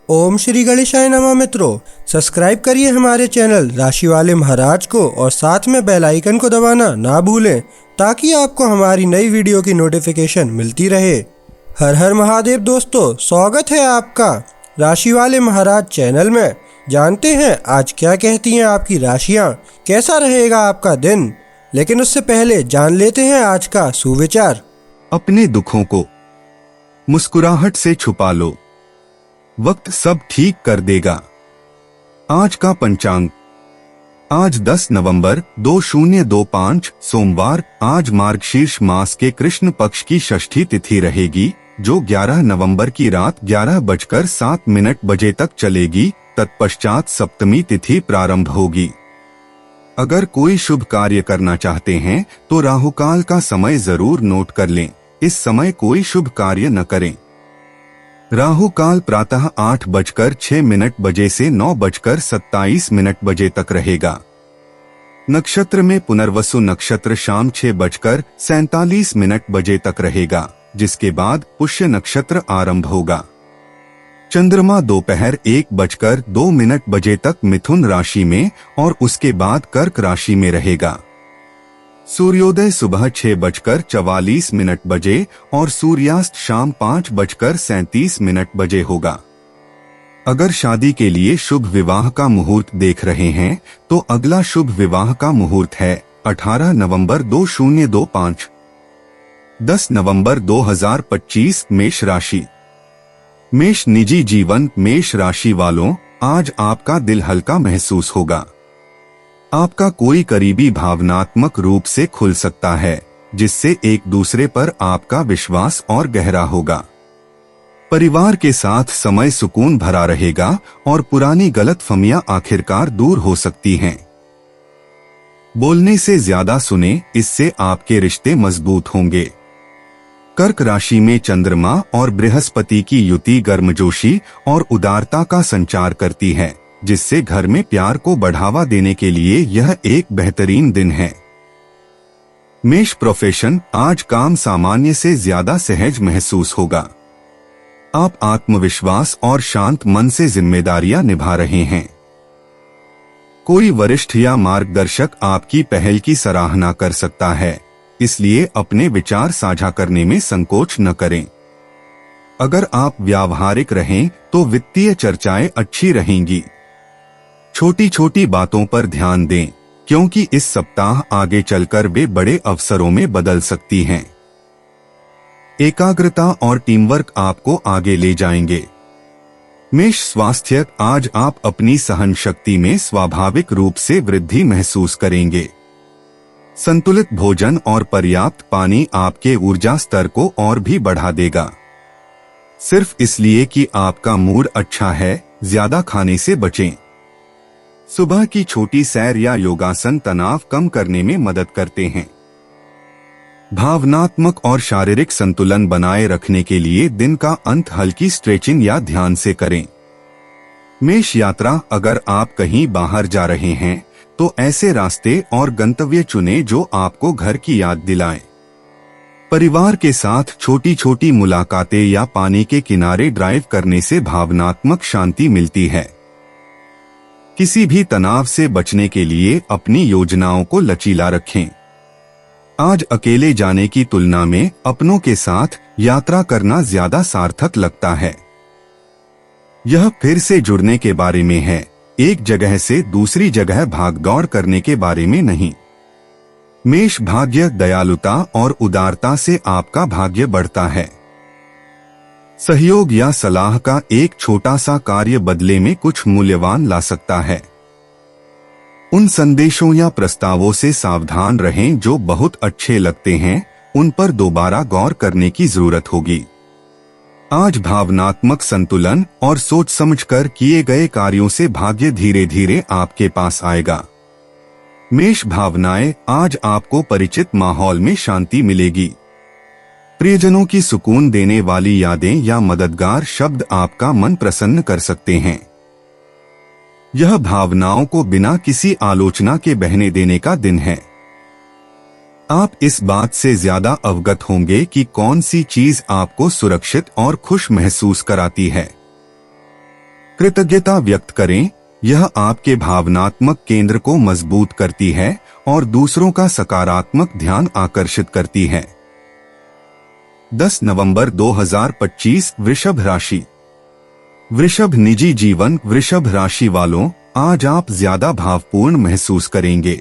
ओम श्री गणेशाय नमः। मित्रों, सब्सक्राइब करिए हमारे चैनल राशि वाले महाराज को और साथ में बेल आइकन को दबाना ना भूलें ताकि आपको हमारी नई वीडियो की नोटिफिकेशन मिलती रहे। हर हर महादेव दोस्तों, स्वागत है आपका राशि वाले महाराज चैनल में। जानते हैं आज क्या कहती हैं आपकी राशियां, कैसा रहेगा आपका दिन। लेकिन उससे पहले जान लेते हैं आज का सुविचार। अपने दुखों को मुस्कुराहट से छुपा लो, वक्त सब ठीक कर देगा। आज का पंचांग, आज 10 नवंबर 2025 सोमवार। आज मार्गशीर्ष मास के कृष्ण पक्ष की षष्ठी तिथि रहेगी, जो 11 नवंबर की रात 11:07 तक चलेगी। तत्पश्चात सप्तमी तिथि प्रारंभ होगी। अगर कोई शुभ कार्य करना चाहते हैं तो राहुकाल का समय जरूर नोट कर लें। इस समय कोई शुभ कार्य न करें। राहु काल प्रातः 8:06 से 9:27 तक रहेगा। नक्षत्र में पुनर्वसु नक्षत्र शाम 6:47 तक रहेगा, जिसके बाद पुष्य नक्षत्र आरंभ होगा। चंद्रमा दोपहर 1:02 तक मिथुन राशि में और उसके बाद कर्क राशि में रहेगा। सूर्योदय सुबह 6:44 और सूर्यास्त शाम 5:37 होगा। अगर शादी के लिए शुभ विवाह का मुहूर्त देख रहे हैं तो अगला शुभ विवाह का मुहूर्त है 18 नवंबर 2025। 10 नवंबर 2025 मेष राशि। मेष निजी जीवन। मेष राशि वालों, आज आपका दिल हल्का महसूस होगा। आपका कोई करीबी भावनात्मक रूप से खुल सकता है, जिससे एक दूसरे पर आपका विश्वास और गहरा होगा। परिवार के साथ समय सुकून भरा रहेगा और पुरानी गलतफहमियां आखिरकार दूर हो सकती हैं। बोलने से ज्यादा सुने, इससे आपके रिश्ते मजबूत होंगे। कर्क राशि में चंद्रमा और बृहस्पति की युति गर्मजोशी और उदारता का संचार करती है, जिससे घर में प्यार को बढ़ावा देने के लिए यह एक बेहतरीन दिन है। मेष प्रोफेशन। आज काम सामान्य से ज्यादा सहज महसूस होगा। आप आत्मविश्वास और शांत मन से जिम्मेदारियां निभा रहे हैं। कोई वरिष्ठ या मार्गदर्शक आपकी पहल की सराहना कर सकता है, इसलिए अपने विचार साझा करने में संकोच न करें। अगर आप व्यावहारिक रहें तो वित्तीय चर्चाएं अच्छी रहेंगी। छोटी छोटी बातों पर ध्यान दें, क्योंकि इस सप्ताह आगे चलकर वे बड़े अवसरों में बदल सकती हैं। एकाग्रता और टीमवर्क आपको आगे ले जाएंगे। मेष स्वास्थ्य। आज आप अपनी सहन शक्ति में स्वाभाविक रूप से वृद्धि महसूस करेंगे। संतुलित भोजन और पर्याप्त पानी आपके ऊर्जा स्तर को और भी बढ़ा देगा। सिर्फ इसलिए कि आपका मूड अच्छा है, ज्यादा खाने से बचें। सुबह की छोटी सैर या योगासन तनाव कम करने में मदद करते हैं। भावनात्मक और शारीरिक संतुलन बनाए रखने के लिए दिन का अंत हल्की स्ट्रेचिंग या ध्यान से करें। मेष यात्रा। अगर आप कहीं बाहर जा रहे हैं तो ऐसे रास्ते और गंतव्य चुनें जो आपको घर की याद दिलाएं। परिवार के साथ छोटी छोटी मुलाकातें या पानी के किनारे ड्राइव करने से भावनात्मक शांति मिलती है। किसी भी तनाव से बचने के लिए अपनी योजनाओं को लचीला रखें। आज अकेले जाने की तुलना में अपनों के साथ यात्रा करना ज्यादा सार्थक लगता है। यह फिर से जुड़ने के बारे में है, एक जगह से दूसरी जगह भागदौड़ करने के बारे में नहीं। मेष भाग्य। दयालुता और उदारता से आपका भाग्य बढ़ता है। सहयोग या सलाह का एक छोटा सा कार्य बदले में कुछ मूल्यवान ला सकता है। उन संदेशों या प्रस्तावों से सावधान रहें जो बहुत अच्छे लगते हैं, उन पर दोबारा गौर करने की जरूरत होगी। आज भावनात्मक संतुलन और सोच समझकर किए गए कार्यों से भाग्य धीरे धीरे आपके पास आएगा। मेष भावनाएं। आज आपको परिचित माहौल में शांति मिलेगी। प्रियजनों की सुकून देने वाली यादें या मददगार शब्द आपका मन प्रसन्न कर सकते हैं। यह भावनाओं को बिना किसी आलोचना के बहने देने का दिन है। आप इस बात से ज्यादा अवगत होंगे कि कौन सी चीज आपको सुरक्षित और खुश महसूस कराती है। कृतज्ञता व्यक्त करें, यह आपके भावनात्मक केंद्र को मजबूत करती है और दूसरों का सकारात्मक ध्यान आकर्षित करती है। 10 नवंबर 2025 वृषभ राशि। वृषभ निजी जीवन। वृषभ राशि वालों, आज आप ज्यादा भावपूर्ण महसूस करेंगे।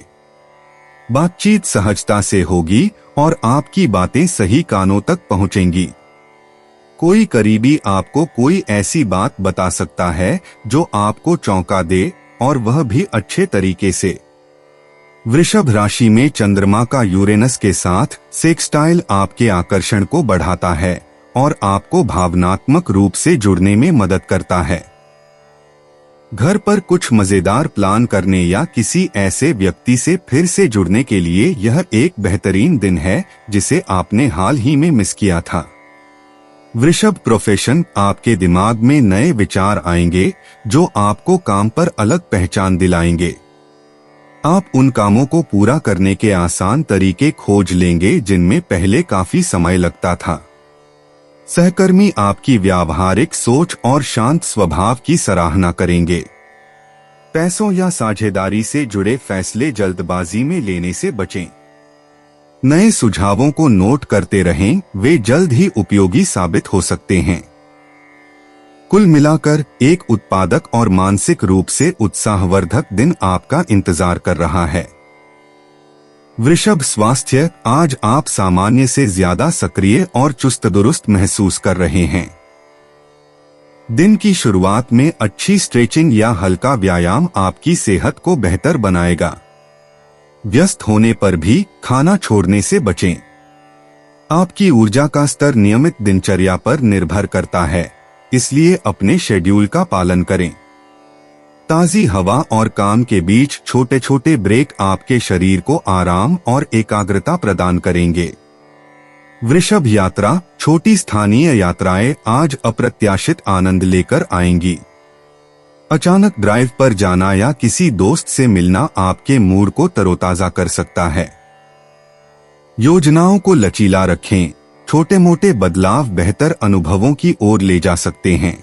बातचीत सहजता से होगी और आपकी बातें सही कानों तक पहुंचेंगी। कोई करीबी आपको कोई ऐसी बात बता सकता है जो आपको चौंका दे, और वह भी अच्छे तरीके से। वृषभ राशि में चंद्रमा का यूरेनस के साथ सेक्सटाइल आपके आकर्षण को बढ़ाता है और आपको भावनात्मक रूप से जुड़ने में मदद करता है। घर पर कुछ मजेदार प्लान करने या किसी ऐसे व्यक्ति से फिर से जुड़ने के लिए यह एक बेहतरीन दिन है जिसे आपने हाल ही में मिस किया था। वृषभ प्रोफेशन। आपके दिमाग में नए विचार आएंगे जो आपको काम पर अलग पहचान दिलाएंगे। आप उन कामों को पूरा करने के आसान तरीके खोज लेंगे जिनमें पहले काफी समय लगता था। सहकर्मी आपकी व्यावहारिक सोच और शांत स्वभाव की सराहना करेंगे। पैसों या साझेदारी से जुड़े फैसले जल्दबाजी में लेने से बचें। नए सुझावों को नोट करते रहें, वे जल्द ही उपयोगी साबित हो सकते हैं। कुल मिलाकर एक उत्पादक और मानसिक रूप से उत्साहवर्धक दिन आपका इंतजार कर रहा है। वृषभ स्वास्थ्य। आज आप सामान्य से ज्यादा सक्रिय और चुस्त दुरुस्त महसूस कर रहे हैं। दिन की शुरुआत में अच्छी स्ट्रेचिंग या हल्का व्यायाम आपकी सेहत को बेहतर बनाएगा। व्यस्त होने पर भी खाना छोड़ने से बचें। आपकी ऊर्जा का स्तर नियमित दिनचर्या पर निर्भर करता है, इसलिए अपने शेड्यूल का पालन करें। ताजी हवा और काम के बीच छोटे छोटे ब्रेक आपके शरीर को आराम और एकाग्रता प्रदान करेंगे। वृषभ यात्रा। छोटी स्थानीय यात्राएं आज अप्रत्याशित आनंद लेकर आएंगी। अचानक ड्राइव पर जाना या किसी दोस्त से मिलना आपके मूड को तरोताजा कर सकता है। योजनाओं को लचीला रखें, छोटे मोटे बदलाव बेहतर अनुभवों की ओर ले जा सकते हैं।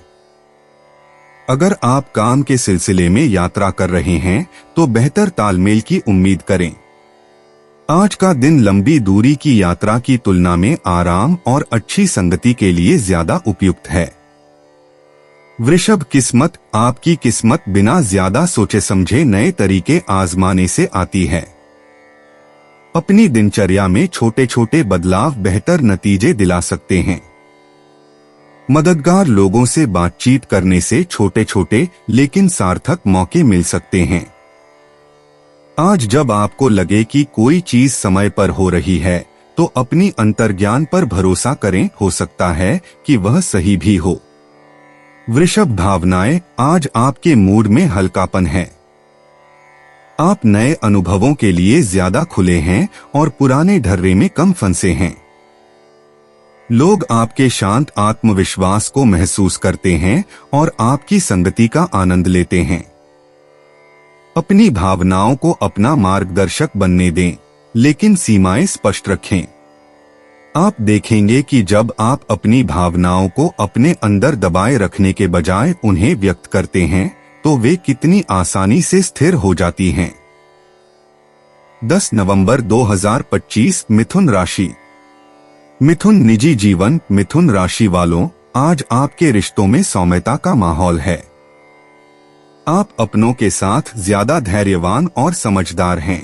अगर आप काम के सिलसिले में यात्रा कर रहे हैं तो बेहतर तालमेल की उम्मीद करें। आज का दिन लंबी दूरी की यात्रा की तुलना में आराम और अच्छी संगति के लिए ज्यादा उपयुक्त है। वृषभ किस्मत। आपकी किस्मत बिना ज्यादा सोचे समझे नए तरीके आजमाने से आती है। अपनी दिनचर्या में छोटे छोटे बदलाव बेहतर नतीजे दिला सकते हैं। मददगार लोगों से बातचीत करने से छोटे छोटे लेकिन सार्थक मौके मिल सकते हैं। आज जब आपको लगे कि कोई चीज समय पर हो रही है तो अपनी अंतर्ज्ञान पर भरोसा करें, हो सकता है कि वह सही भी हो। वृषभ भावनाएं। आज आपके मूड में हल्कापन है। आप नए अनुभवों के लिए ज्यादा खुले हैं और पुराने ढर्रे में कम फंसे हैं। लोग आपके शांत आत्मविश्वास को महसूस करते हैं और आपकी संगति का आनंद लेते हैं। अपनी भावनाओं को अपना मार्गदर्शक बनने दें, लेकिन सीमाएं स्पष्ट रखें। आप देखेंगे कि जब आप अपनी भावनाओं को अपने अंदर दबाए रखने के बजाय उन्हें व्यक्त करते हैं तो वे कितनी आसानी से स्थिर हो जाती हैं। 10 नवंबर 2025 मिथुन राशि। मिथुन निजी जीवन। मिथुन राशि वालों, आज आपके रिश्तों में सौम्यता का माहौल है। आप अपनों के साथ ज्यादा धैर्यवान और समझदार हैं।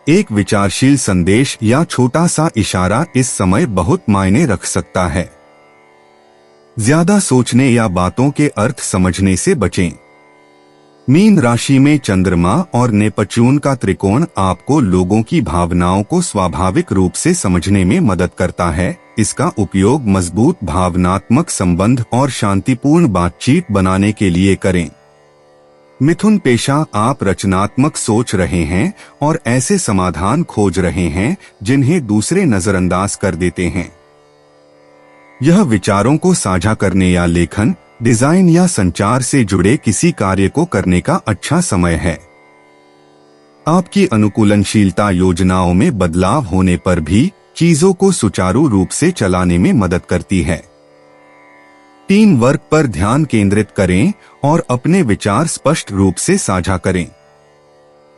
एक विचारशील संदेश या छोटा सा इशारा इस समय बहुत मायने रख सकता है। ज्यादा सोचने या बातों के अर्थ समझने से बचें। मीन राशि में चंद्रमा और नेपच्यून का त्रिकोण आपको लोगों की भावनाओं को स्वाभाविक रूप से समझने में मदद करता है। इसका उपयोग मजबूत भावनात्मक संबंध और शांतिपूर्ण बातचीत बनाने के लिए करें। मिथुन पेशा। आप रचनात्मक सोच रहे हैं और ऐसे समाधान खोज रहे हैं जिन्हें दूसरे नजरअंदाज कर देते हैं। यह विचारों को साझा करने या लेखन, डिजाइन या संचार से जुड़े किसी कार्य को करने का अच्छा समय है। आपकी अनुकूलनशीलता योजनाओं में बदलाव होने पर भी चीजों को सुचारू रूप से चलाने में मदद करती है। टीम वर्क पर ध्यान केंद्रित करें और अपने विचार स्पष्ट रूप से साझा करें।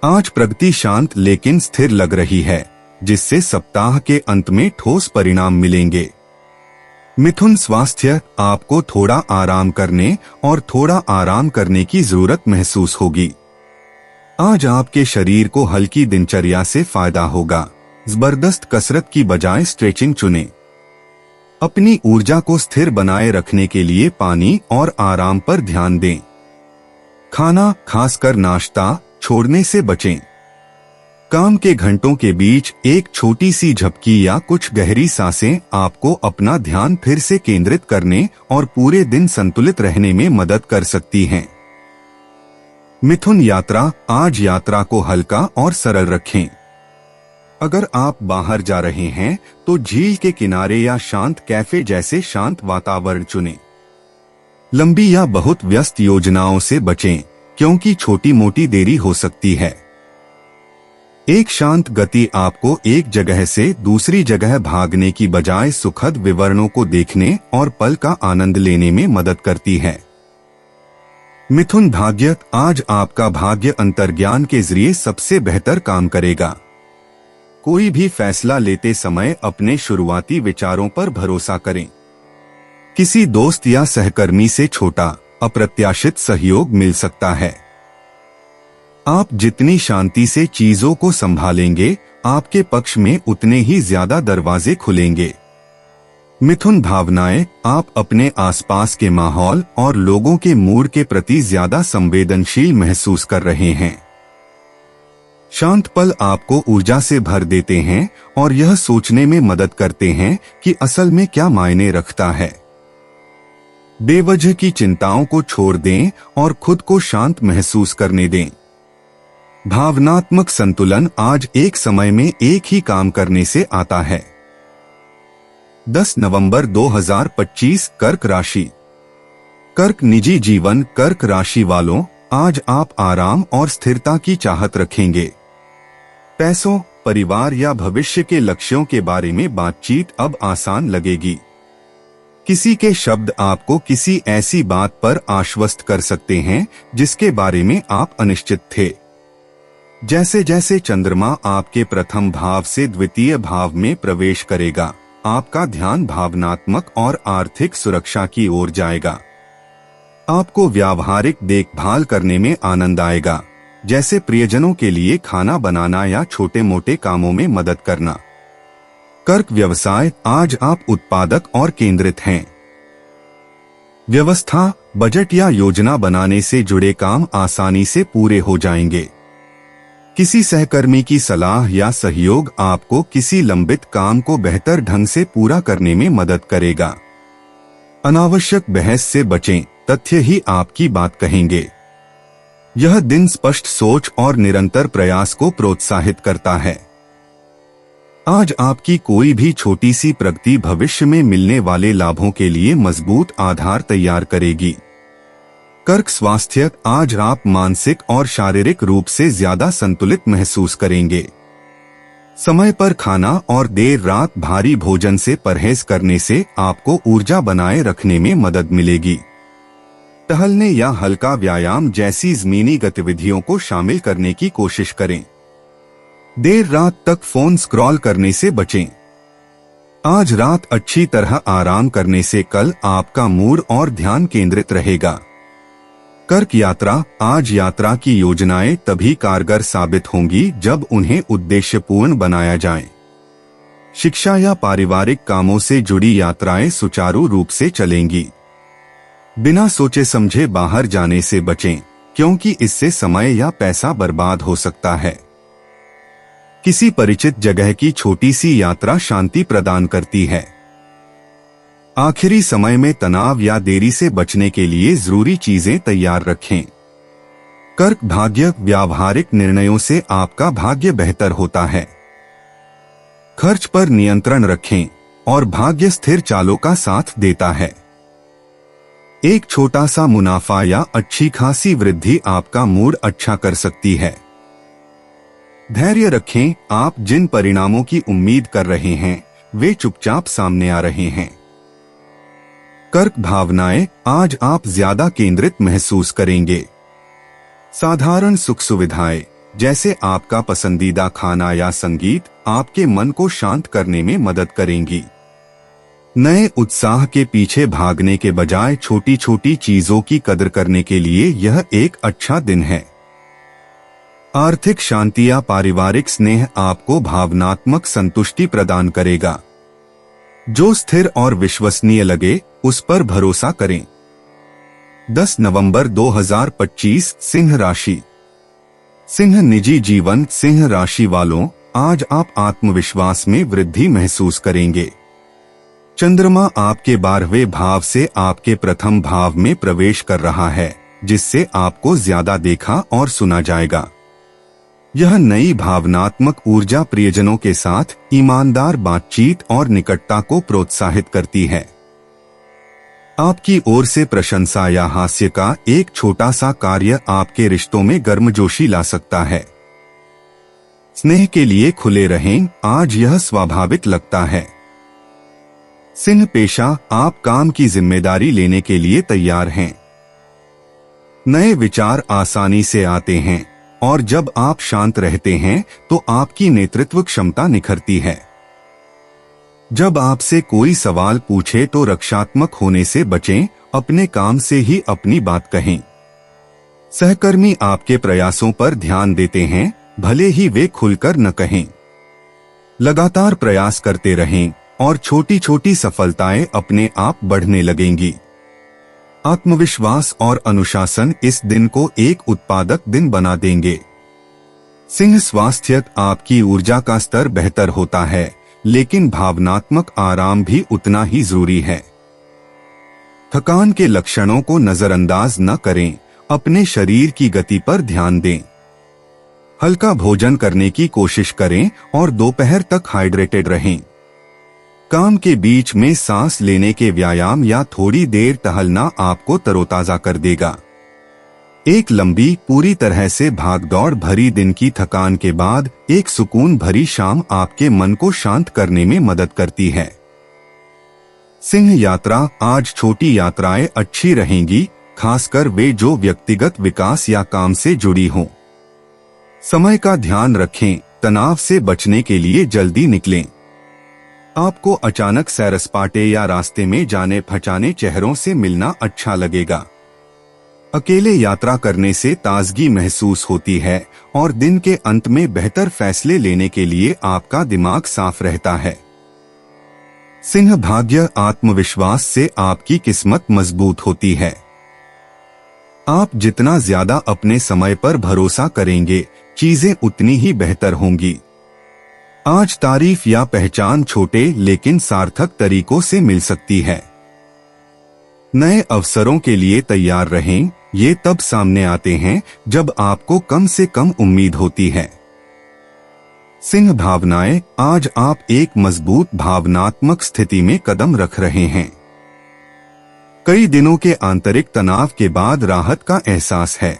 आज प्रगति शांत लेकिन स्थिर लग रही है, जिससे सप्ताह के अंत में ठोस परिणाम मिलेंगे। मिथुन स्वास्थ्य, आपको थोड़ा आराम करने और थोड़ा आराम करने की जरूरत महसूस होगी। आज आपके शरीर को हल्की दिनचर्या से फायदा होगा। जबरदस्त कसरत की बजाय स्ट्रेचिंग चुनें। अपनी ऊर्जा को स्थिर बनाए रखने के लिए पानी और आराम पर ध्यान दें। खाना, खासकर नाश्ता, छोड़ने से बचें। काम के घंटों के बीच एक छोटी सी झपकी या कुछ गहरी सांसें आपको अपना ध्यान फिर से केंद्रित करने और पूरे दिन संतुलित रहने में मदद कर सकती हैं। मिथुन यात्रा, आज यात्रा को हल्का और सरल रखें। अगर आप बाहर जा रहे हैं तो झील के किनारे या शांत कैफे जैसे शांत वातावरण चुनें। लंबी या बहुत व्यस्त योजनाओं से बचें, क्योंकि छोटी मोटी देरी हो सकती है। एक शांत गति आपको एक जगह से दूसरी जगह भागने की बजाय सुखद विवरणों को देखने और पल का आनंद लेने में मदद करती है। मिथुन भाग्य, आज आपका भाग्य अंतर्ज्ञान के जरिए सबसे बेहतर काम करेगा। कोई भी फैसला लेते समय अपने शुरुआती विचारों पर भरोसा करें। किसी दोस्त या सहकर्मी से छोटा अप्रत्याशित सहयोग मिल सकता है। आप जितनी शांति से चीजों को संभालेंगे, आपके पक्ष में उतने ही ज्यादा दरवाजे खुलेंगे। मिथुन भावनाएं, आप अपने आसपास के माहौल और लोगों के मूड के प्रति ज्यादा संवेदनशील महसूस कर रहे हैं। शांत पल आपको ऊर्जा से भर देते हैं और यह सोचने में मदद करते हैं कि असल में क्या मायने रखता है। बेवजह की चिंताओं को छोड़ दें और खुद को शांत महसूस करने दें। भावनात्मक संतुलन आज एक समय में एक ही काम करने से आता है। 10 नवंबर 2025, कर्क राशि। कर्क निजी जीवन, कर्क राशि वालों, आज आप आराम और स्थिरता की चाहत रखेंगे। पैसों, परिवार या भविष्य के लक्ष्यों के बारे में बातचीत अब आसान लगेगी। किसी के शब्द आपको किसी ऐसी बात पर आश्वस्त कर सकते हैं जिसके बारे में आप अनिश्चित थे। जैसे जैसे चंद्रमा आपके प्रथम भाव से द्वितीय भाव में प्रवेश करेगा, आपका ध्यान भावनात्मक और आर्थिक सुरक्षा की ओर जाएगा। आपको व्यावहारिक देखभाल करने में आनंद आएगा, जैसे प्रियजनों के लिए खाना बनाना या छोटे मोटे कामों में मदद करना। कर्क व्यवसाय, आज आप उत्पादक और केंद्रित हैं। व्यवस्था, बजट या योजना बनाने से जुड़े काम आसानी से पूरे हो जाएंगे। किसी सहकर्मी की सलाह या सहयोग आपको किसी लंबित काम को बेहतर ढंग से पूरा करने में मदद करेगा। अनावश्यक बहस से बचें, तथ्य ही आपकी बात कहेंगे। यह दिन स्पष्ट सोच और निरंतर प्रयास को प्रोत्साहित करता है। आज आपकी कोई भी छोटी सी प्रगति भविष्य में मिलने वाले लाभों के लिए मजबूत आधार तैयार करेगी। कर्क स्वास्थ्य, आज आप मानसिक और शारीरिक रूप से ज्यादा संतुलित महसूस करेंगे। समय पर खाना और देर रात भारी भोजन से परहेज करने से आपको ऊर्जा बनाए रखने में मदद मिलेगी। टहलने या हल्का व्यायाम जैसी जमीनी गतिविधियों को शामिल करने की कोशिश करें। देर रात तक फोन स्क्रॉल करने से बचें। आज रात अच्छी तरह आराम करने से कल आपका मूड और ध्यान केंद्रित रहेगा। कर्क यात्रा, आज यात्रा की योजनाएं तभी कारगर साबित होंगी जब उन्हें उद्देश्यपूर्ण बनाया जाए। शिक्षा या पारिवारिक कामों से जुड़ी यात्राएं सुचारू रूप से चलेंगी। बिना सोचे समझे बाहर जाने से बचें, क्योंकि इससे समय या पैसा बर्बाद हो सकता है। किसी परिचित जगह की छोटी सी यात्रा शांति प्रदान करती है। आखिरी समय में तनाव या देरी से बचने के लिए जरूरी चीजें तैयार रखें। कर्क भाग्य, व्यावहारिक निर्णयों से आपका भाग्य बेहतर होता है। खर्च पर नियंत्रण रखें और भाग्य स्थिर चालों का साथ देता है। एक छोटा सा मुनाफा या अच्छी खासी वृद्धि आपका मूड अच्छा कर सकती है। धैर्य रखें, आप जिन परिणामों की उम्मीद कर रहे हैं वे चुपचाप सामने आ रहे हैं। कर्क भावनाएं, आज आप ज्यादा केंद्रित महसूस करेंगे। साधारण सुख सुविधाएं जैसे आपका पसंदीदा खाना या संगीत आपके मन को शांत करने में मदद करेंगी। नए उत्साह के पीछे भागने के बजाय छोटी छोटी चीजों की कदर करने के लिए यह एक अच्छा दिन है। आर्थिक शांति या पारिवारिक स्नेह आपको भावनात्मक संतुष्टि प्रदान करेगा। जो स्थिर और विश्वसनीय लगे उस पर भरोसा करें। 10 नवंबर 2025 सिंह राशि। सिंह निजी जीवन। सिंह राशि वालों, आज आप आत्मविश्वास में वृद्धि महसूस करेंगे। चंद्रमा आपके 12वें भाव से आपके प्रथम भाव में प्रवेश कर रहा है, जिससे आपको ज्यादा देखा और सुना जाएगा। यह नई भावनात्मक ऊर्जा प्रियजनों के साथ ईमानदार बातचीत और निकटता को प्रोत्साहित करती है। आपकी ओर से प्रशंसा या हास्य का एक छोटा सा कार्य आपके रिश्तों में गर्मजोशी ला सकता है। स्नेह के लिए खुले रहें, आज यह स्वाभाविक लगता है। सिंह पेशा, आप काम की जिम्मेदारी लेने के लिए तैयार हैं। नए विचार आसानी से आते हैं और जब आप शांत रहते हैं तो आपकी नेतृत्व क्षमता निखरती है। जब आपसे कोई सवाल पूछे तो रक्षात्मक होने से बचें, अपने काम से ही अपनी बात कहें। सहकर्मी आपके प्रयासों पर ध्यान देते हैं, भले ही वे खुलकर न कहें। लगातार प्रयास करते रहें और छोटी छोटी सफलताएं अपने आप बढ़ने लगेंगी। आत्मविश्वास और अनुशासन इस दिन को एक उत्पादक दिन बना देंगे। सिंह स्वास्थ्य, आपकी ऊर्जा का स्तर बेहतर होता है, लेकिन भावनात्मक आराम भी उतना ही जरूरी है। थकान के लक्षणों को नजरअंदाज न करें, अपने शरीर की गति पर ध्यान दें। हल्का भोजन करने की कोशिश करें और दोपहर तक हाइड्रेटेड रहें। काम के बीच में सांस लेने के व्यायाम या थोड़ी देर टहलना आपको तरोताजा कर देगा। एक लंबी, पूरी तरह से भागदौड़ भरी दिन की थकान के बाद एक सुकून भरी शाम आपके मन को शांत करने में मदद करती है। सिंह यात्रा, आज छोटी यात्राएं अच्छी रहेंगी, खासकर वे जो व्यक्तिगत विकास या काम से जुड़ी हों। समय का ध्यान रखें, तनाव से बचने के लिए जल्दी निकलें। आपको अचानक सैर सपाटे या रास्ते में जाने पहचाने चेहरों से मिलना अच्छा लगेगा। अकेले यात्रा करने से ताजगी महसूस होती है और दिन के अंत में बेहतर फैसले लेने के लिए आपका दिमाग साफ रहता है। सिंह भाग्य, आत्मविश्वास से आपकी किस्मत मजबूत होती है। आप जितना ज्यादा अपने समय पर भरोसा करेंगे, चीजें उतनी ही बेहतर होंगी। आज तारीफ या पहचान छोटे लेकिन सार्थक तरीकों से मिल सकती है। नए अवसरों के लिए तैयार रहें, ये तब सामने आते हैं जब आपको कम से कम उम्मीद होती है। सिंह भावनाएं, आज आप एक मजबूत भावनात्मक स्थिति में कदम रख रहे हैं। कई दिनों के आंतरिक तनाव के बाद राहत का एहसास है।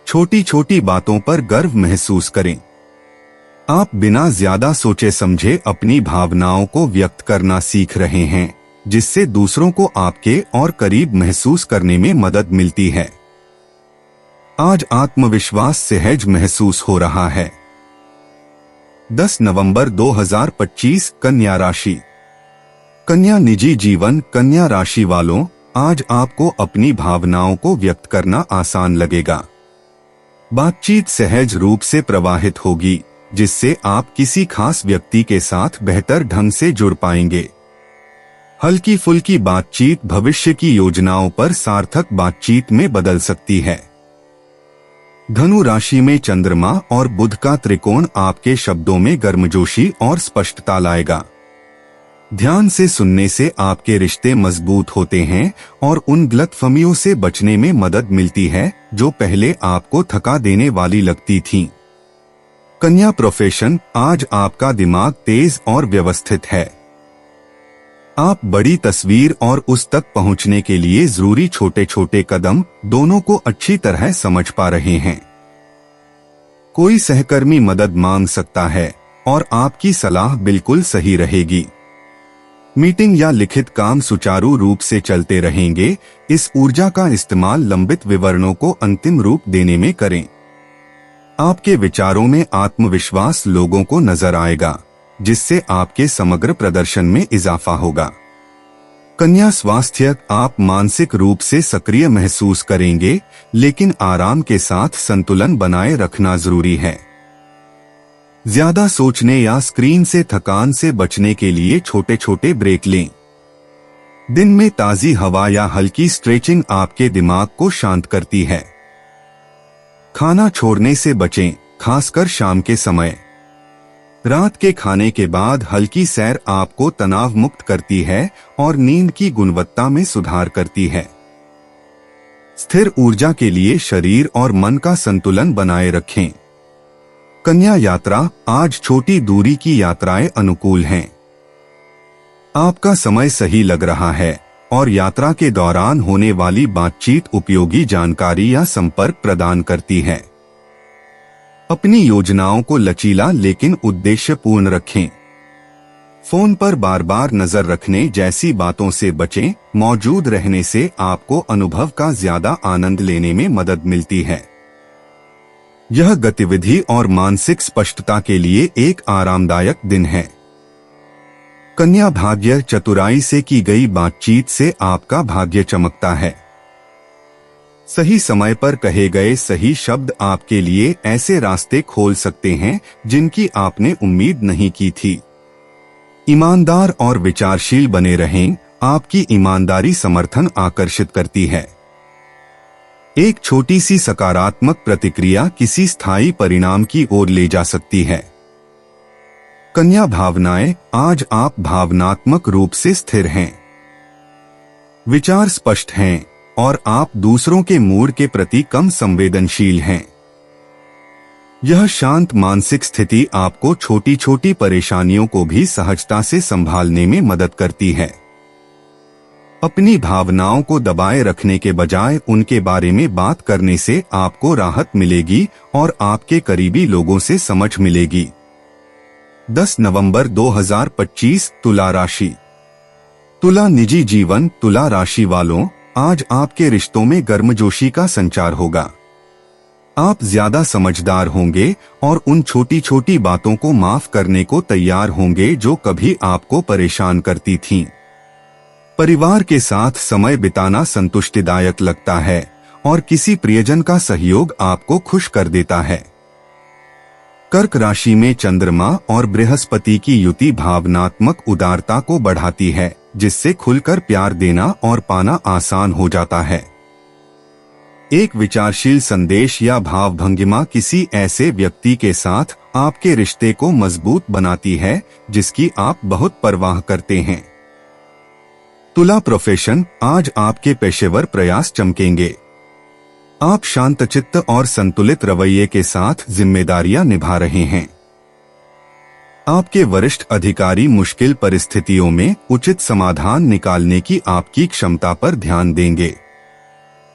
छोटी छोटी बातों पर गर्व महसूस करें। आप बिना ज्यादा सोचे समझे अपनी भावनाओं को व्यक्त करना सीख रहे हैं, जिससे दूसरों को आपके और करीब महसूस करने में मदद मिलती है। आज आत्मविश्वास सहज महसूस हो रहा है। 10 नवंबर 2025 कन्या राशि। कन्या निजी जीवन। कन्या राशि वालों, आज आपको अपनी भावनाओं को व्यक्त करना आसान लगेगा। बातचीत सहज रूप से प्रवाहित होगी, जिससे आप किसी खास व्यक्ति के साथ बेहतर ढंग से जुड़ पाएंगे। हल्की फुल्की बातचीत भविष्य की योजनाओं पर सार्थक बातचीत में बदल सकती है। धनु राशि में चंद्रमा और बुध का त्रिकोण आपके शब्दों में गर्मजोशी और स्पष्टता लाएगा। ध्यान से सुनने से आपके रिश्ते मजबूत होते हैं और उन गलतफहमियों से बचने में मदद मिलती है जो पहले आपको थका देने वाली लगती थीं। कन्या प्रोफेशन, आज आपका दिमाग तेज और व्यवस्थित है। आप बड़ी तस्वीर और उस तक पहुंचने के लिए जरूरी छोटे छोटे कदम दोनों को अच्छी तरह समझ पा रहे हैं। कोई सहकर्मी मदद मांग सकता है और आपकी सलाह बिल्कुल सही रहेगी। मीटिंग या लिखित काम सुचारू रूप से चलते रहेंगे। इस ऊर्जा का इस्तेमाल लंबित विवरणों को अंतिम रूप देने में करें। आपके विचारों में आत्मविश्वास लोगों को नजर आएगा, जिससे आपके समग्र प्रदर्शन में इजाफा होगा। कन्या स्वास्थ्य, आप मानसिक रूप से सक्रिय महसूस करेंगे, लेकिन आराम के साथ संतुलन बनाए रखना जरूरी है। ज्यादा सोचने या स्क्रीन से थकान से बचने के लिए छोटे छोटे ब्रेक लें। दिन में ताजी हवा या हल्की स्ट्रेचिंग आपके दिमाग को शांत करती है। खाना छोड़ने से बचें, खासकर शाम के समय। रात के खाने के बाद हल्की सैर आपको तनाव मुक्त करती है और नींद की गुणवत्ता में सुधार करती है। स्थिर ऊर्जा के लिए शरीर और मन का संतुलन बनाए रखें। कन्या यात्रा, आज छोटी दूरी की यात्राएं अनुकूल हैं। आपका समय सही लग रहा है और यात्रा के दौरान होने वाली बातचीत उपयोगी जानकारी या संपर्क प्रदान करती है। अपनी योजनाओं को लचीला लेकिन उद्देश्यपूर्ण रखें। फोन पर बार बार नजर रखने जैसी बातों से बचें। मौजूद रहने से आपको अनुभव का ज्यादा आनंद लेने में मदद मिलती है। यह गतिविधि और मानसिक स्पष्टता के लिए एक आरामदायक दिन है। कन्या भाग्य, चतुराई से की गई बातचीत से आपका भाग्य चमकता है। सही समय पर कहे गए सही शब्द आपके लिए ऐसे रास्ते खोल सकते हैं जिनकी आपने उम्मीद नहीं की थी। ईमानदार और विचारशील बने रहें, आपकी ईमानदारी समर्थन आकर्षित करती है। एक छोटी सी सकारात्मक प्रतिक्रिया किसी स्थायी परिणाम की ओर ले जा सकती है। कन्या भावनाएं, आज आप भावनात्मक रूप से स्थिर हैं। विचार स्पष्ट हैं और आप दूसरों के मूड के प्रति कम संवेदनशील हैं। यह शांत मानसिक स्थिति आपको छोटी छोटी परेशानियों को भी सहजता से संभालने में मदद करती है। अपनी भावनाओं को दबाए रखने के बजाय उनके बारे में बात करने से आपको राहत मिलेगी और आपके करीबी लोगों से समझ मिलेगी। 10 नवंबर 2025, तुला राशि। तुला निजी जीवन, तुला राशि वालों, आज आपके रिश्तों में गर्मजोशी का संचार होगा। आप ज्यादा समझदार होंगे और उन छोटी छोटी बातों को माफ करने को तैयार होंगे जो कभी आपको परेशान करती थीं। परिवार के साथ समय बिताना संतुष्टिदायक लगता है और किसी प्रियजन का सहयोग आपको खुश कर देता है। कर्क राशि में चंद्रमा और बृहस्पति की युति भावनात्मक उदारता को बढ़ाती है, जिससे खुलकर प्यार देना और पाना आसान हो जाता है। एक विचारशील संदेश या भावभंगिमा किसी ऐसे व्यक्ति के साथ आपके रिश्ते को मजबूत बनाती है जिसकी आप बहुत परवाह करते हैं। तुला प्रोफेशन, आज आपके पेशेवर प्रयास चमकेंगे। आप शांतचित्त और संतुलित रवैये के साथ जिम्मेदारियां निभा रहे हैं। आपके वरिष्ठ अधिकारी मुश्किल परिस्थितियों में उचित समाधान निकालने की आपकी क्षमता पर ध्यान देंगे।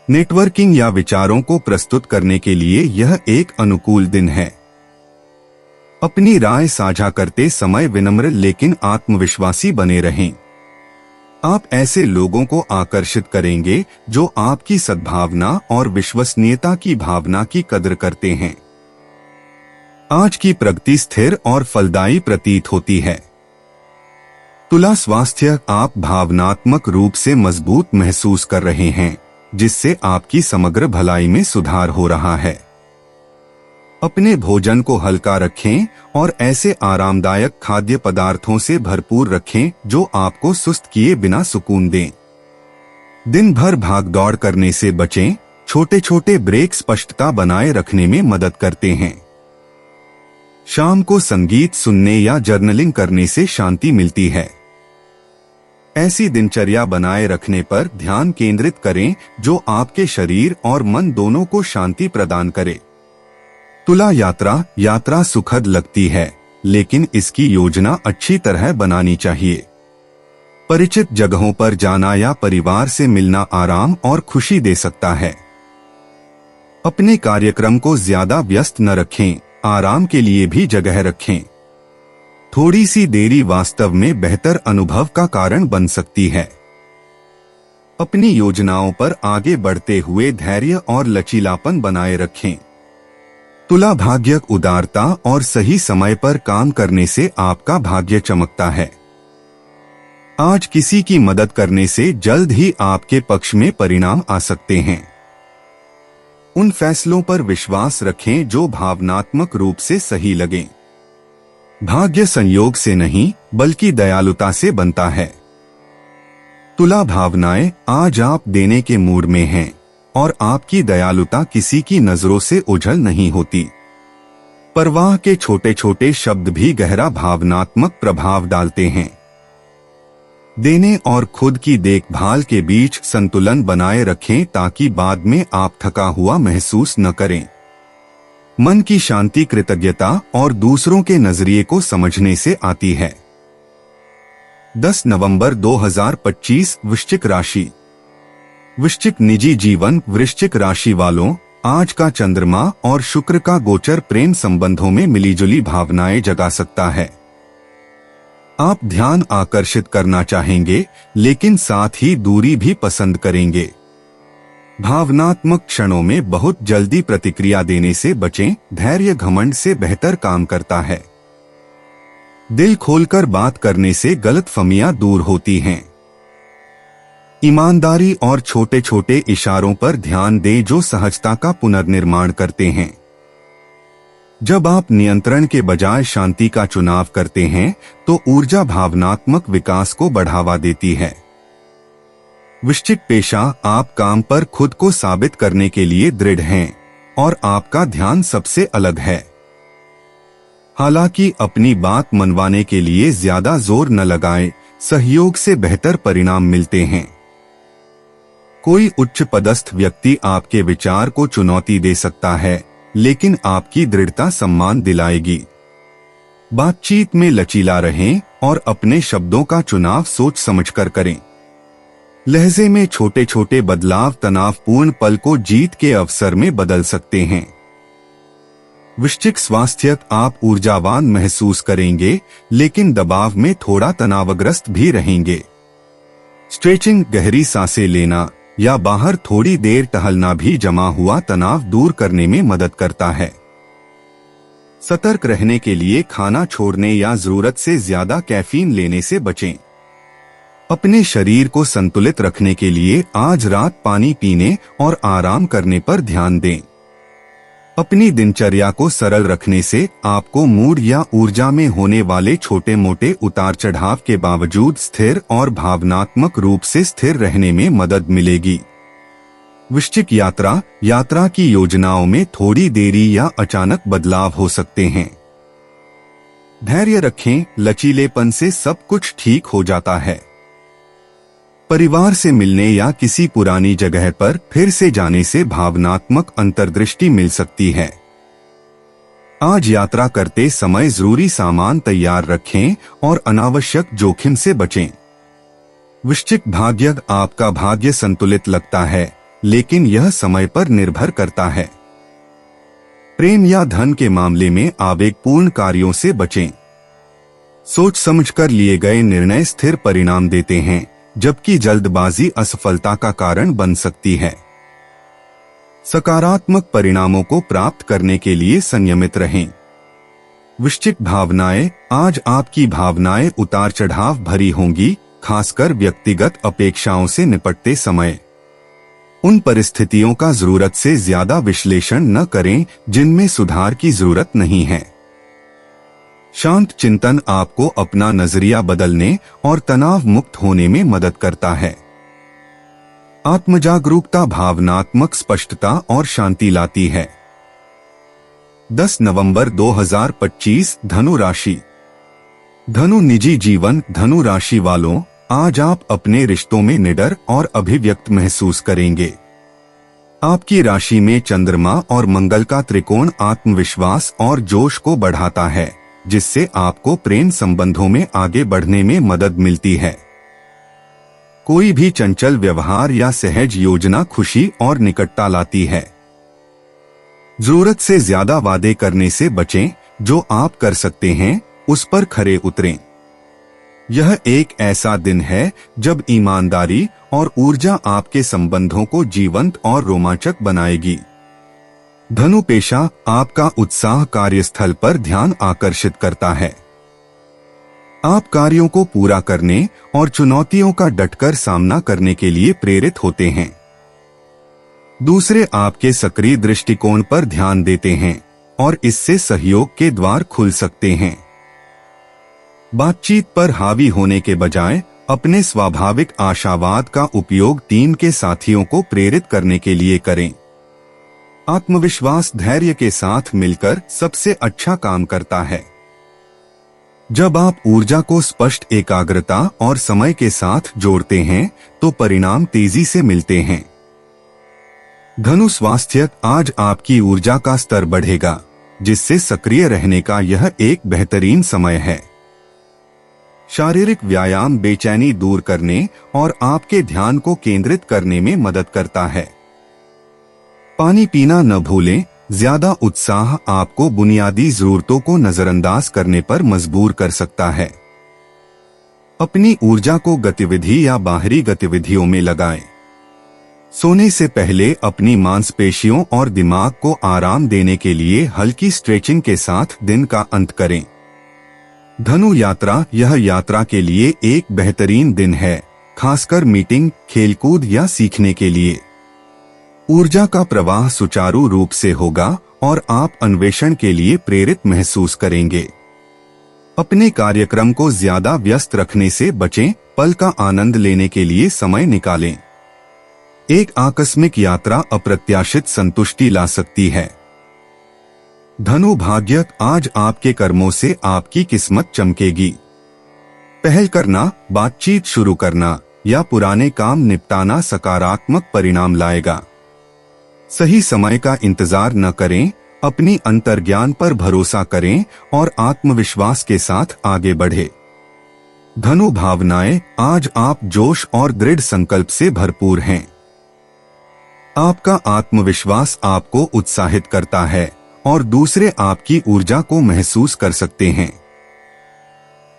नेटवर्किंग या विचारों को प्रस्तुत करने के लिए यह एक अनुकूल दिन है। अपनी राय साझा करते समय विनम्र लेकिन आत्मविश्वासी बने रहें। आप ऐसे लोगों को आकर्षित करेंगे जो आपकी सद्भावना और विश्वसनीयता की भावना की कद्र करते हैं। आज की प्रगति स्थिर और फलदायी प्रतीत होती है। तुला स्वास्थ्य, आप भावनात्मक रूप से मजबूत महसूस कर रहे हैं, जिससे आपकी समग्र भलाई में सुधार हो रहा है। अपने भोजन को हल्का रखें और ऐसे आरामदायक खाद्य पदार्थों से भरपूर रखें जो आपको सुस्त किए बिना सुकून दें। दिन भर भागदौड़ करने से बचें। छोटे छोटे ब्रेक स्पष्टता बनाए रखने में मदद करते हैं। शाम को संगीत सुनने या जर्नलिंग करने से शांति मिलती है। ऐसी दिनचर्या बनाए रखने पर ध्यान केंद्रित करें जो आपके शरीर और मन दोनों को शांति प्रदान करे। तुला यात्रा सुखद लगती है, लेकिन इसकी योजना अच्छी तरह बनानी चाहिए। परिचित जगहों पर जाना या परिवार से मिलना आराम और खुशी दे सकता है। अपने कार्यक्रम को ज्यादा व्यस्त न रखें, आराम के लिए भी जगह रखें। थोड़ी सी देरी वास्तव में बेहतर अनुभव का कारण बन सकती है। अपनी योजनाओं पर आगे बढ़ते हुए धैर्य और लचीलापन बनाए रखें। तुला भाग्य उदारता और सही समय पर काम करने से आपका भाग्य चमकता है। आज किसी की मदद करने से जल्द ही आपके पक्ष में परिणाम आ सकते हैं। उन फैसलों पर विश्वास रखें जो भावनात्मक रूप से सही लगें। भाग्य संयोग से नहीं बल्कि दयालुता से बनता है। तुला भावनाएं, आज आप देने के मूड में हैं और आपकी दयालुता किसी की नजरों से ओझल नहीं होती। परवाह के छोटे छोटे शब्द भी गहरा भावनात्मक प्रभाव डालते हैं। देने और खुद की देखभाल के बीच संतुलन बनाए रखें ताकि बाद में आप थका हुआ महसूस न करें। मन की शांति कृतज्ञता और दूसरों के नजरिए को समझने से आती है। 10 नवंबर 2025 वृश्चिक राशि। वृश्चिक निजी जीवन। वृश्चिक राशि वालों, आज का चंद्रमा और शुक्र का गोचर प्रेम संबंधों में मिलीजुली भावनाएं जगा सकता है। आप ध्यान आकर्षित करना चाहेंगे लेकिन साथ ही दूरी भी पसंद करेंगे। भावनात्मक क्षणों में बहुत जल्दी प्रतिक्रिया देने से बचें। धैर्य घमंड से बेहतर काम करता है। दिल खोलकर बात करने से गलतफहमियां दूर होती हैं। ईमानदारी और छोटे छोटे इशारों पर ध्यान दें जो सहजता का पुनर्निर्माण करते हैं। जब आप नियंत्रण के बजाय शांति का चुनाव करते हैं तो ऊर्जा भावनात्मक विकास को बढ़ावा देती है। वृश्चिक पेशा। आप काम पर खुद को साबित करने के लिए दृढ़ हैं और आपका ध्यान सबसे अलग है। हालांकि अपनी बात मनवाने के लिए ज्यादा जोर न लगाएं, सहयोग से बेहतर परिणाम मिलते हैं। कोई उच्च पदस्थ व्यक्ति आपके विचार को चुनौती दे सकता है लेकिन आपकी दृढ़ता सम्मान दिलाएगी। बातचीत में लचीला रहें और अपने शब्दों का चुनाव सोच समझकर करें। लहजे में छोटे छोटे बदलाव तनावपूर्ण पल को जीत के अवसर में बदल सकते हैं। वृश्चिक स्वास्थ्य। आप ऊर्जावान महसूस करेंगे लेकिन दबाव में थोड़ा तनावग्रस्त भी रहेंगे। स्ट्रेचिंग, गहरी सांसें लेना या बाहर थोड़ी देर टहलना भी जमा हुआ तनाव दूर करने में मदद करता है। सतर्क रहने के लिए खाना छोड़ने या जरूरत से ज्यादा कैफीन लेने से बचें। अपने शरीर को संतुलित रखने के लिए आज रात पानी पीने और आराम करने पर ध्यान दें। अपनी दिनचर्या को सरल रखने से आपको मूड या ऊर्जा में होने वाले छोटे मोटे उतार चढ़ाव के बावजूद स्थिर और भावनात्मक रूप से स्थिर रहने में मदद मिलेगी। वृश्चिक यात्रा की योजनाओं में थोड़ी देरी या अचानक बदलाव हो सकते हैं। धैर्य रखें, लचीलेपन से सब कुछ ठीक हो जाता है। परिवार से मिलने या किसी पुरानी जगह पर फिर से जाने से भावनात्मक अंतर्दृष्टि मिल सकती है। आज यात्रा करते समय जरूरी सामान तैयार रखें और अनावश्यक जोखिम से बचें। वृश्चिक भाग्य। आपका भाग्य संतुलित लगता है लेकिन यह समय पर निर्भर करता है। प्रेम या धन के मामले में आवेगपूर्ण कार्यों से बचें। सोच समझकर लिए गए निर्णय स्थिर परिणाम देते हैं जबकि जल्दबाजी असफलता का कारण बन सकती है। सकारात्मक परिणामों को प्राप्त करने के लिए संयमित रहें। वृश्चिक भावनाएं। आज आपकी भावनाएं उतार चढ़ाव भरी होंगी, खासकर व्यक्तिगत अपेक्षाओं से निपटते समय। उन परिस्थितियों का जरूरत से ज्यादा विश्लेषण न करें जिनमें सुधार की जरूरत नहीं है। शांत चिंतन आपको अपना नजरिया बदलने और तनाव मुक्त होने में मदद करता है। आत्मजागरूकता भावनात्मक स्पष्टता और शांति लाती है। 10 नवंबर 2025 धनु राशि। धनु निजी जीवन। धनु राशि वालों, आज आप अपने रिश्तों में निडर और अभिव्यक्त महसूस करेंगे। आपकी राशि में चंद्रमा और मंगल का त्रिकोण आत्मविश्वास और जोश को बढ़ाता है, जिससे आपको प्रेम संबंधों में आगे बढ़ने में मदद मिलती है। कोई भी चंचल व्यवहार या सहज योजना खुशी और निकटता लाती है। जरूरत से ज्यादा वादे करने से बचें। जो आप कर सकते हैं उस पर खरे उतरें। यह एक ऐसा दिन है जब ईमानदारी और ऊर्जा आपके संबंधों को जीवंत और रोमांचक बनाएगी। धनु पेशा, आपका उत्साह कार्यस्थल पर ध्यान आकर्षित करता है। आप कार्यों को पूरा करने और चुनौतियों का डटकर सामना करने के लिए प्रेरित होते हैं। दूसरे आपके सक्रिय दृष्टिकोण पर ध्यान देते हैं और इससे सहयोग के द्वार खुल सकते हैं। बातचीत पर हावी होने के बजाय अपने स्वाभाविक आशावाद का उपयोग टीम के साथियों को प्रेरित करने के लिए करें। आत्मविश्वास धैर्य के साथ मिलकर सबसे अच्छा काम करता है। जब आप ऊर्जा को स्पष्ट एकाग्रता और समय के साथ जोड़ते हैं तो परिणाम तेजी से मिलते हैं। धनु स्वास्थ्य, आज आपकी ऊर्जा का स्तर बढ़ेगा, जिससे सक्रिय रहने का यह एक बेहतरीन समय है। शारीरिक व्यायाम बेचैनी दूर करने और आपके ध्यान को केंद्रित करने में मदद करता है। पानी पीना न भूलें, ज्यादा उत्साह आपको बुनियादी जरूरतों को नजरअंदाज करने पर मजबूर कर सकता है। अपनी ऊर्जा को गतिविधि या बाहरी गतिविधियों में लगाएं। सोने से पहले अपनी मांसपेशियों और दिमाग को आराम देने के लिए हल्की स्ट्रेचिंग के साथ दिन का अंत करें। धनु यात्रा, यह यात्रा के लिए एक बेहतरीन दिन है, खासकर मीटिंग, खेलकूद या सीखने के लिए। ऊर्जा का प्रवाह सुचारू रूप से होगा और आप अन्वेषण के लिए प्रेरित महसूस करेंगे। अपने कार्यक्रम को ज्यादा व्यस्त रखने से बचें, पल का आनंद लेने के लिए समय निकालें। एक आकस्मिक यात्रा अप्रत्याशित संतुष्टि ला सकती है। धनु भाग्य, आज आपके कर्मों से आपकी किस्मत चमकेगी। पहल करना, बातचीत शुरू करना या पुराने काम निपटाना सकारात्मक परिणाम लाएगा। सही समय का इंतजार न करें, अपनी अंतर्ज्ञान पर भरोसा करें और आत्मविश्वास के साथ आगे बढ़े। धनु भावनाएं, आज आप जोश और दृढ़ संकल्प से भरपूर हैं। आपका आत्मविश्वास आपको उत्साहित करता है और दूसरे आपकी ऊर्जा को महसूस कर सकते हैं।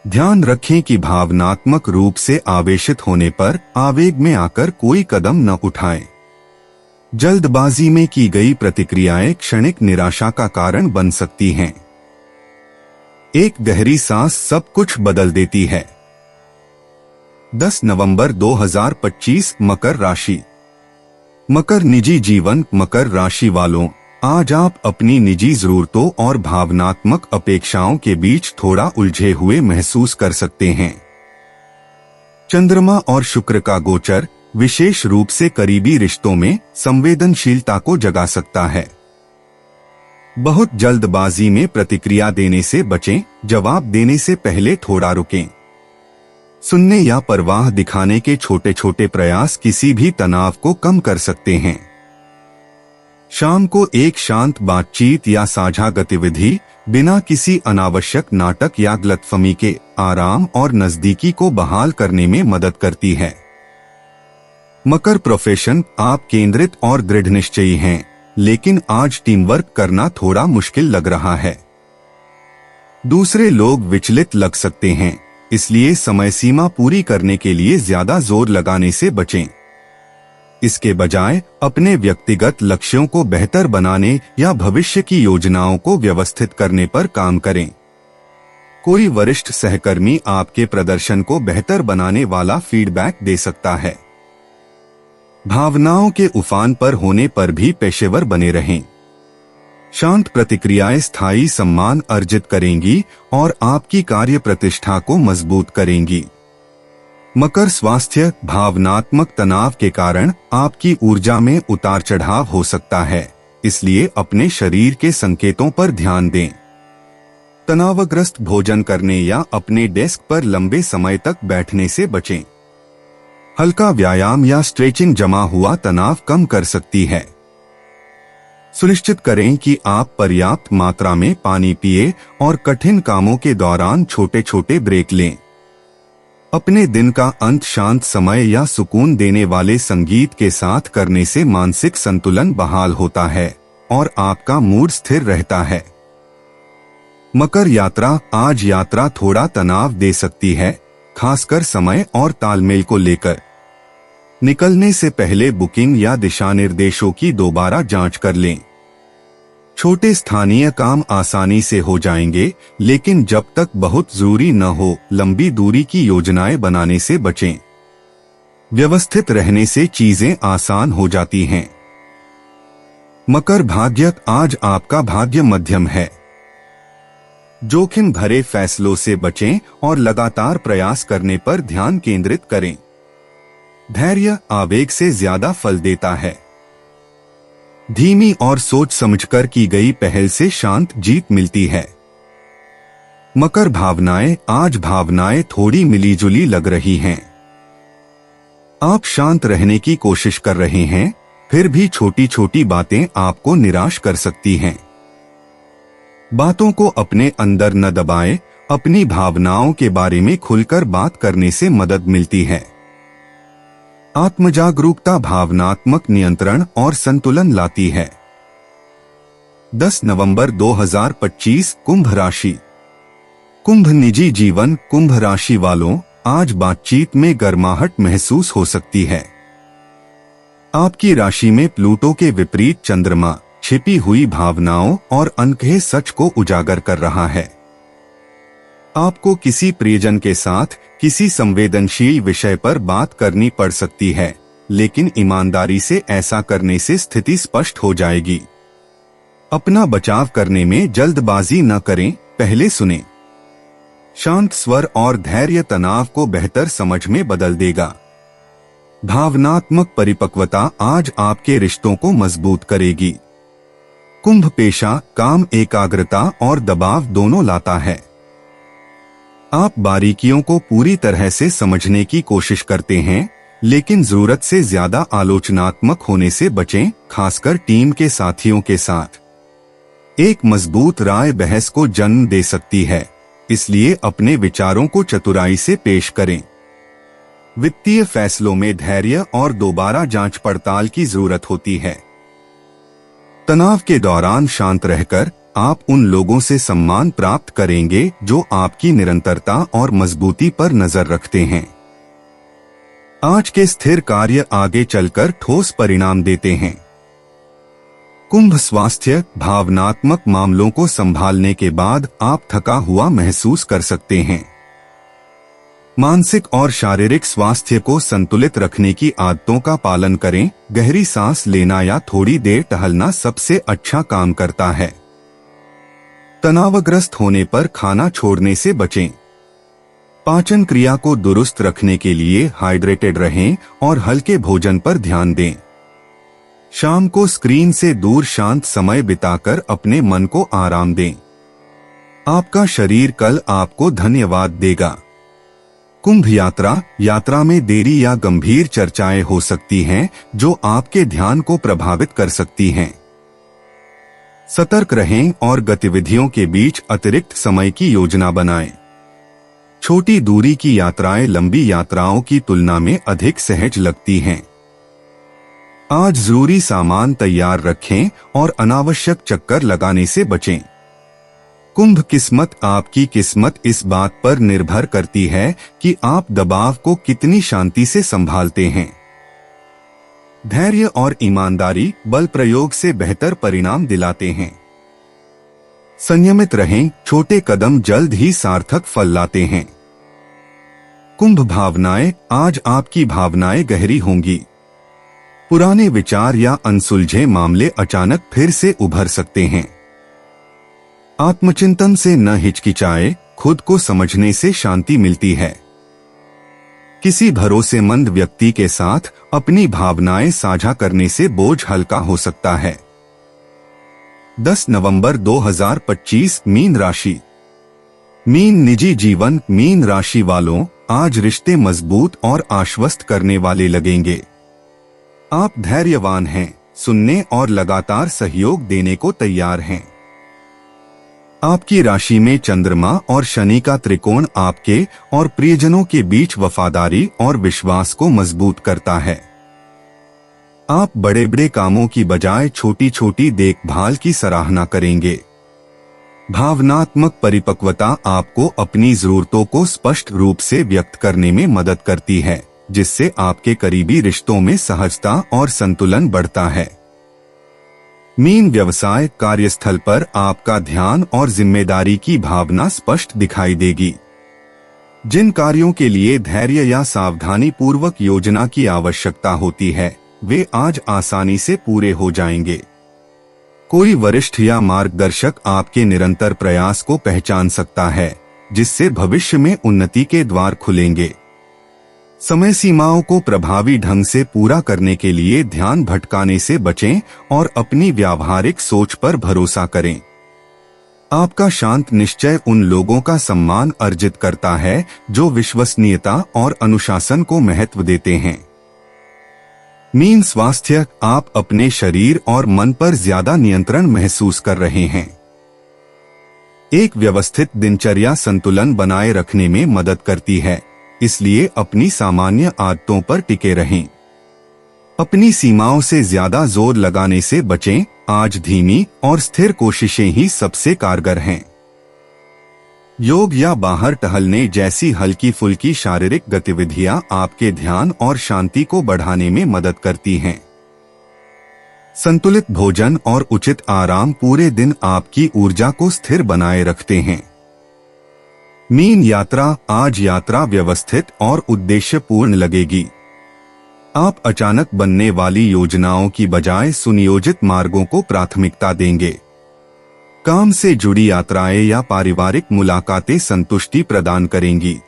ध्यान रखें कि भावनात्मक रूप से आवेशित होने पर आवेग में आकर कोई कदम न उठाएं। जल्दबाजी में की गई प्रतिक्रियाएं क्षणिक निराशा का कारण बन सकती हैं। एक गहरी सांस सब कुछ बदल देती है। 10 नवंबर 2025, मकर राशि। मकर निजी जीवन, मकर राशि वालों, आज आप अपनी निजी जरूरतों और भावनात्मक अपेक्षाओं के बीच थोड़ा उलझे हुए महसूस कर सकते हैं। चंद्रमा और शुक्र का गोचर विशेष रूप से करीबी रिश्तों में संवेदनशीलता को जगा सकता है। बहुत जल्दबाजी में प्रतिक्रिया देने से बचें, जवाब देने से पहले थोड़ा रुकें। सुनने या परवाह दिखाने के छोटे छोटे प्रयास किसी भी तनाव को कम कर सकते हैं। शाम को एक शांत बातचीत या साझा गतिविधि बिना किसी अनावश्यक नाटक या गलतफहमी के आराम और नजदीकी को बहाल करने में मदद करती है। मकर प्रोफेशन, आप केंद्रित और दृढ़ निश्चयी हैं, लेकिन आज टीम वर्क करना थोड़ा मुश्किल लग रहा है। दूसरे लोग विचलित लग सकते हैं, इसलिए समय सीमा पूरी करने के लिए ज्यादा जोर लगाने से बचें। इसके बजाय अपने व्यक्तिगत लक्ष्यों को बेहतर बनाने या भविष्य की योजनाओं को व्यवस्थित करने पर काम करें। कोई वरिष्ठ सहकर्मी आपके प्रदर्शन को बेहतर बनाने वाला फीडबैक दे सकता है। भावनाओं के उफान पर होने पर भी पेशेवर बने रहें। शांत प्रतिक्रियाएं स्थायी सम्मान अर्जित करेंगी और आपकी कार्य प्रतिष्ठा को मजबूत करेंगी। मकर स्वास्थ्य, भावनात्मक तनाव के कारण आपकी ऊर्जा में उतार चढ़ाव हो सकता है, इसलिए अपने शरीर के संकेतों पर ध्यान दें। तनावग्रस्त भोजन करने या अपने डेस्क पर लंबे समय तक बैठने से बचें। हल्का व्यायाम या स्ट्रेचिंग जमा हुआ तनाव कम कर सकती है। सुनिश्चित करें कि आप पर्याप्त मात्रा में पानी पिए और कठिन कामों के दौरान छोटे छोटे ब्रेक लें। अपने दिन का अंत शांत समय या सुकून देने वाले संगीत के साथ करने से मानसिक संतुलन बहाल होता है और आपका मूड स्थिर रहता है। मकर यात्रा, आज यात्रा थोड़ा तनाव दे सकती है, खासकर समय और तालमेल को लेकर। निकलने से पहले बुकिंग या दिशा निर्देशों की दोबारा जांच कर लें। छोटे स्थानीय काम आसानी से हो जाएंगे, लेकिन जब तक बहुत जरूरी न हो, लंबी दूरी की योजनाएं बनाने से बचें। व्यवस्थित रहने से चीजें आसान हो जाती हैं। मकर भाग्य, आज आपका भाग्य मध्यम है। जोखिम भरे फैसलों से बचें और लगातार प्रयास करने पर ध्यान केंद्रित करें। धैर्य आवेग से ज्यादा फल देता है। धीमी और सोच समझकर की गई पहल से शांत जीत मिलती है। मकर भावनाएं, आज भावनाएं थोड़ी मिलीजुली लग रही हैं। आप शांत रहने की कोशिश कर रहे हैं, फिर भी छोटी छोटी बातें आपको निराश कर सकती हैं। बातों को अपने अंदर न दबाएं, अपनी भावनाओं के बारे में खुलकर बात करने से मदद मिलती है। आत्मजागरूकता भावनात्मक नियंत्रण और संतुलन लाती है। 10 नवंबर 2025, कुंभ राशि। कुंभ निजी जीवन, कुंभ राशि वालों, आज बातचीत में गर्माहट महसूस हो सकती है। आपकी राशि में प्लूटो के विपरीत चंद्रमा छिपी हुई भावनाओं और अनकहे सच को उजागर कर रहा है। आपको किसी प्रियजन के साथ किसी संवेदनशील विषय पर बात करनी पड़ सकती है, लेकिन ईमानदारी से ऐसा करने से स्थिति स्पष्ट हो जाएगी। अपना बचाव करने में जल्दबाजी न करें, पहले सुनें। शांत स्वर और धैर्य तनाव को बेहतर समझ में बदल देगा। भावनात्मक परिपक्वता आज आपके रिश्तों को मजबूत करेगी। कुंभ पेशा, काम एकाग्रता और दबाव दोनों लाता है। आप बारीकियों को पूरी तरह से समझने की कोशिश करते हैं, लेकिन जरूरत से ज्यादा आलोचनात्मक होने से बचें, खासकर टीम के साथियों के साथ। एक मजबूत राय बहस को जन्म दे सकती है, इसलिए अपने विचारों को चतुराई से पेश करें। वित्तीय फैसलों में धैर्य और दोबारा जांच पड़ताल की जरूरत होती है। तनाव के दौरान शांत रहकर आप उन लोगों से सम्मान प्राप्त करेंगे जो आपकी निरंतरता और मजबूती पर नजर रखते हैं। आज के स्थिर कार्य आगे चलकर ठोस परिणाम देते हैं। कुंभ स्वास्थ्य, भावनात्मक मामलों को संभालने के बाद आप थका हुआ महसूस कर सकते हैं। मानसिक और शारीरिक स्वास्थ्य को संतुलित रखने की आदतों का पालन करें। गहरी सांस लेना या थोड़ी देर टहलना सबसे अच्छा काम करता है। तनावग्रस्त होने पर खाना छोड़ने से बचें। पाचन क्रिया को दुरुस्त रखने के लिए हाइड्रेटेड रहें और हल्के भोजन पर ध्यान दें। शाम को स्क्रीन से दूर शांत समय बिताकर अपने मन को आराम दें। आपका शरीर कल आपको धन्यवाद देगा। कुंभ यात्रा, यात्रा में देरी या गंभीर चर्चाएं हो सकती हैं जो आपके ध्यान को प्रभावित कर सकती हैं। सतर्क रहें और गतिविधियों के बीच अतिरिक्त समय की योजना बनाएं। छोटी दूरी की यात्राएं लंबी यात्राओं की तुलना में अधिक सहज लगती हैं। आज जरूरी सामान तैयार रखें और अनावश्यक चक्कर लगाने से बचें। कुंभ किस्मत, आपकी किस्मत इस बात पर निर्भर करती है कि आप दबाव को कितनी शांति से संभालते हैं। धैर्य और ईमानदारी बल प्रयोग से बेहतर परिणाम दिलाते हैं। संयमित रहें, छोटे कदम जल्द ही सार्थक फल लाते हैं। कुंभ भावनाएं, आज आपकी भावनाएं गहरी होंगी। पुराने विचार या अनसुलझे मामले अचानक फिर से उभर सकते हैं। आत्मचिंतन से न हिचकिचाए, खुद को समझने से शांति मिलती है। किसी भरोसेमंद व्यक्ति के साथ अपनी भावनाएं साझा करने से बोझ हल्का हो सकता है। 10 नवंबर 2025, मीन राशि। मीन निजी जीवन, मीन राशि वालों, आज रिश्ते मजबूत और आश्वस्त करने वाले लगेंगे। आप धैर्यवान हैं, सुनने और लगातार सहयोग देने को तैयार हैं। आपकी राशि में चंद्रमा और शनि का त्रिकोण आपके और प्रियजनों के बीच वफादारी और विश्वास को मजबूत करता है। आप बड़े बड़े कामों की बजाय छोटी छोटी देखभाल की सराहना करेंगे। भावनात्मक परिपक्वता आपको अपनी जरूरतों को स्पष्ट रूप से व्यक्त करने में मदद करती है, जिससे आपके करीबी रिश्तों में सहजता और संतुलन बढ़ता है। मीन व्यवसाय कार्यस्थल पर आपका ध्यान और जिम्मेदारी की भावना स्पष्ट दिखाई देगी। जिन कार्यों के लिए धैर्य या सावधानी पूर्वक योजना की आवश्यकता होती है, वे आज आसानी से पूरे हो जाएंगे। कोई वरिष्ठ या मार्गदर्शक आपके निरंतर प्रयास को पहचान सकता है, जिससे भविष्य में उन्नति के द्वार खुलेंगे। समय सीमाओं को प्रभावी ढंग से पूरा करने के लिए ध्यान भटकाने से बचें और अपनी व्यावहारिक सोच पर भरोसा करें। आपका शांत निश्चय उन लोगों का सम्मान अर्जित करता है जो विश्वसनीयता और अनुशासन को महत्व देते हैं। मीन स्वास्थ्य, आप अपने शरीर और मन पर ज्यादा नियंत्रण महसूस कर रहे हैं। एक व्यवस्थित दिनचर्या संतुलन बनाए रखने में मदद करती है, इसलिए अपनी सामान्य आदतों पर टिके रहें। अपनी सीमाओं से ज्यादा जोर लगाने से बचें। आज धीमी और स्थिर कोशिशें ही सबसे कारगर हैं। योग या बाहर टहलने जैसी हल्की फुल्की शारीरिक गतिविधियां आपके ध्यान और शांति को बढ़ाने में मदद करती हैं। संतुलित भोजन और उचित आराम पूरे दिन आपकी ऊर्जा को स्थिर बनाए रखते हैं। मीन यात्रा, आज यात्रा व्यवस्थित और उद्देश्यपूर्ण लगेगी। आप अचानक बनने वाली योजनाओं की बजाय सुनियोजित मार्गों को प्राथमिकता देंगे। काम से जुड़ी यात्राएं या पारिवारिक मुलाकातें संतुष्टि प्रदान करेंगी।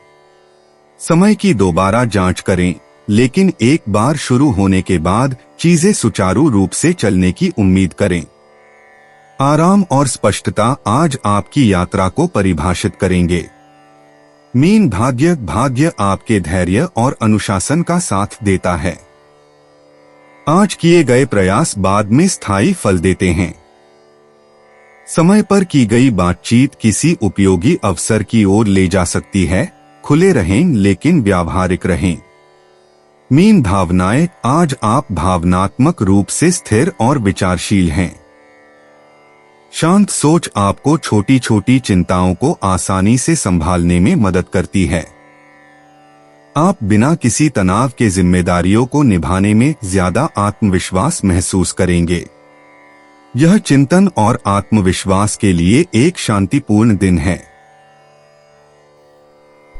समय की दोबारा जांच करें, लेकिन एक बार शुरू होने के बाद चीजें सुचारू रूप से चलने की उम्मीद करें। आराम और स्पष्टता आज आपकी यात्रा को परिभाषित करेंगे। मीन भाग्य आपके धैर्य और अनुशासन का साथ देता है। आज किए गए प्रयास बाद में स्थायी फल देते हैं। समय पर की गई बातचीत किसी उपयोगी अवसर की ओर ले जा सकती है। खुले रहें लेकिन व्यावहारिक रहें। मीन भावनाएं, आज आप भावनात्मक रूप से स्थिर और विचारशील हैं। शांत सोच आपको छोटी छोटी चिंताओं को आसानी से संभालने में मदद करती है। आप बिना किसी तनाव के जिम्मेदारियों को निभाने में ज्यादा आत्मविश्वास महसूस करेंगे। यह चिंतन और आत्मविश्वास के लिए एक शांतिपूर्ण दिन है।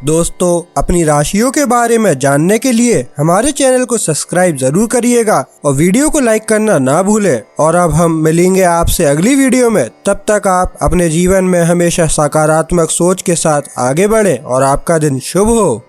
दोस्तों, अपनी राशियों के बारे में जानने के लिए हमारे चैनल को सब्सक्राइब जरूर करिएगा और वीडियो को लाइक करना ना भूलें। और अब हम मिलेंगे आपसे अगली वीडियो में। तब तक आप अपने जीवन में हमेशा सकारात्मक सोच के साथ आगे बढ़ें और आपका दिन शुभ हो।